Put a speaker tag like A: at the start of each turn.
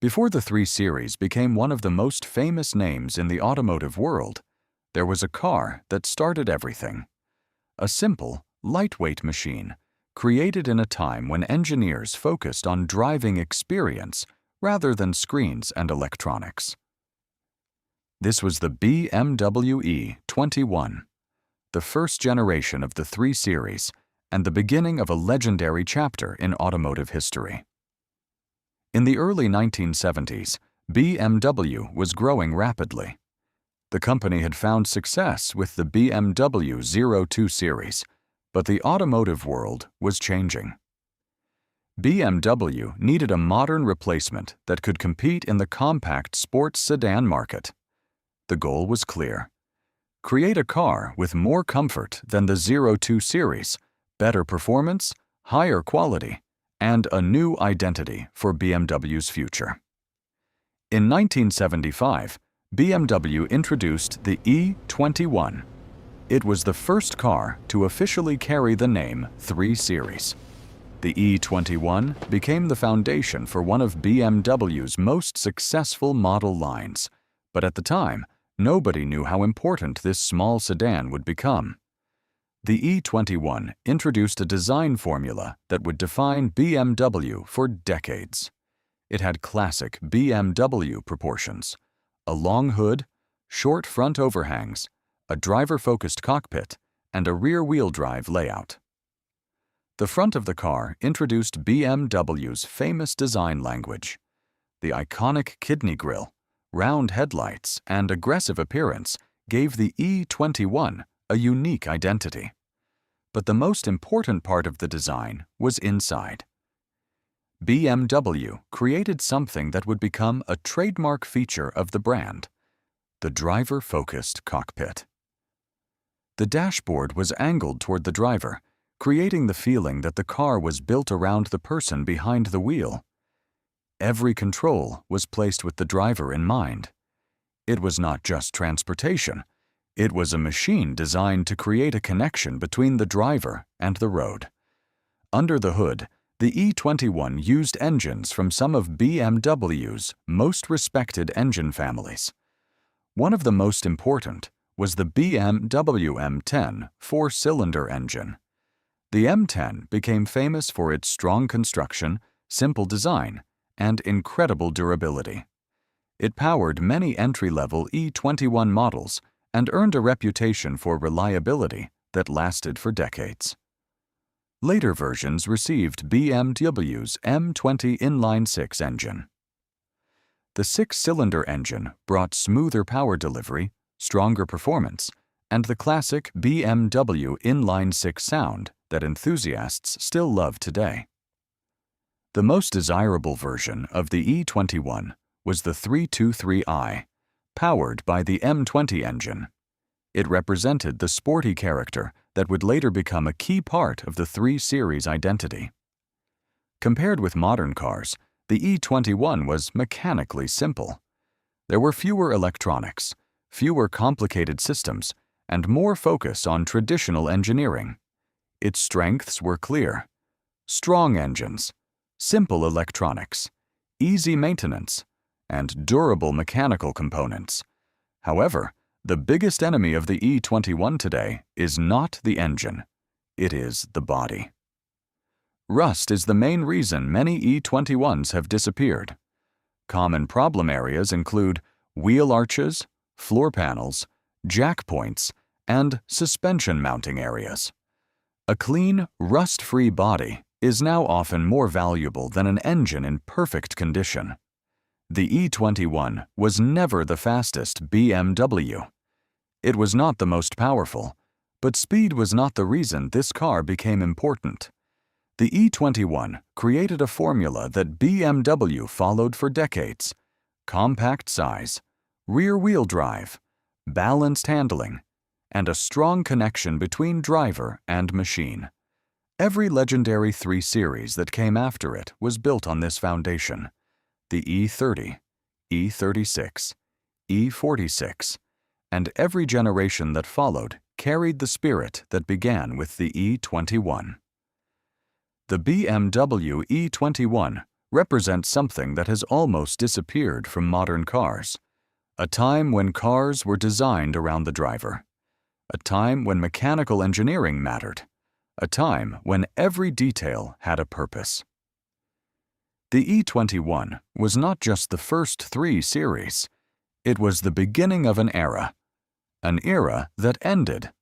A: Before the 3 Series became one of the most famous names in the automotive world, there was a car that started everything. A simple, lightweight machine created in a time when engineers focused on driving experience rather than screens and electronics. This was the BMW E21, the first generation of the 3 Series and the beginning of a legendary chapter in automotive history. In the early 1970s, BMW was growing rapidly. The company had found success with the BMW E22 series, but the automotive world was changing. BMW needed a modern replacement that could compete in the compact sports sedan market. The goal was clear: create a car with more comfort than the E22 series, better performance, higher quality, and a new identity for BMW's future. In 1975, BMW introduced the E21. It was the first car to officially carry the name 3 Series. The E21 became the foundation for one of BMW's most successful model lines, but at the time, nobody knew how important this small sedan would become. The E21 introduced a design formula that would define BMW for decades. It had classic BMW proportions: a long hood, short front overhangs, a driver-focused cockpit, and a rear-wheel drive layout. The front of the car introduced BMW's famous design language. The iconic kidney grille, round headlights, and aggressive appearance gave the E21 a unique identity. But the most important part of the design was inside. BMW created something that would become a trademark feature of the brand: the driver-focused cockpit. The dashboard was angled toward the driver, creating the feeling that the car was built around the person behind the wheel. Every control was placed with the driver in mind. It was not just transportation. It was a machine designed to create a connection between the driver and the road. Under the hood, the E21 used engines from some of BMW's most respected engine families. One of the most important was the BMW M10 4-cylinder engine. The M10 became famous for its strong construction, simple design, and incredible durability. It powered many entry-level E21 models and earned a reputation for reliability that lasted for decades. Later versions received BMW's M20 inline-six engine. The 6-cylinder engine brought smoother power delivery, stronger performance, and the classic BMW inline-six sound that enthusiasts still love today. The most desirable version of the E21 was the 323i, powered by the M20 engine. It represented the sporty character that would later become a key part of the 3 Series identity. Compared with modern cars, the E21 was mechanically simple. There were fewer electronics, fewer complicated systems, and more focus on traditional engineering. Its strengths were clear: strong engines, simple electronics, easy maintenance, and durable mechanical components. However, the biggest enemy of the E21 today is not the engine, it is the body. Rust is the main reason many E21s have disappeared. Common problem areas include wheel arches, floor panels, jack points, and suspension mounting areas. A clean, rust-free body is now often more valuable than an engine in perfect condition. The E21 was never the fastest BMW. It was not the most powerful, but speed was not the reason this car became important. The E21 created a formula that BMW followed for decades: compact size, rear-wheel drive, balanced handling, and a strong connection between driver and machine. Every legendary 3 Series that came after it was built on this foundation: the E30, E36, E46, and every generation that followed carried the spirit that began with the E21. The BMW E21 represent something that has almost disappeared from modern cars. A time when cars were designed around the driver. A time when mechanical engineering mattered. A time when every detail had a purpose. The E21 was not just the first 3 series. It was the beginning of an era that ended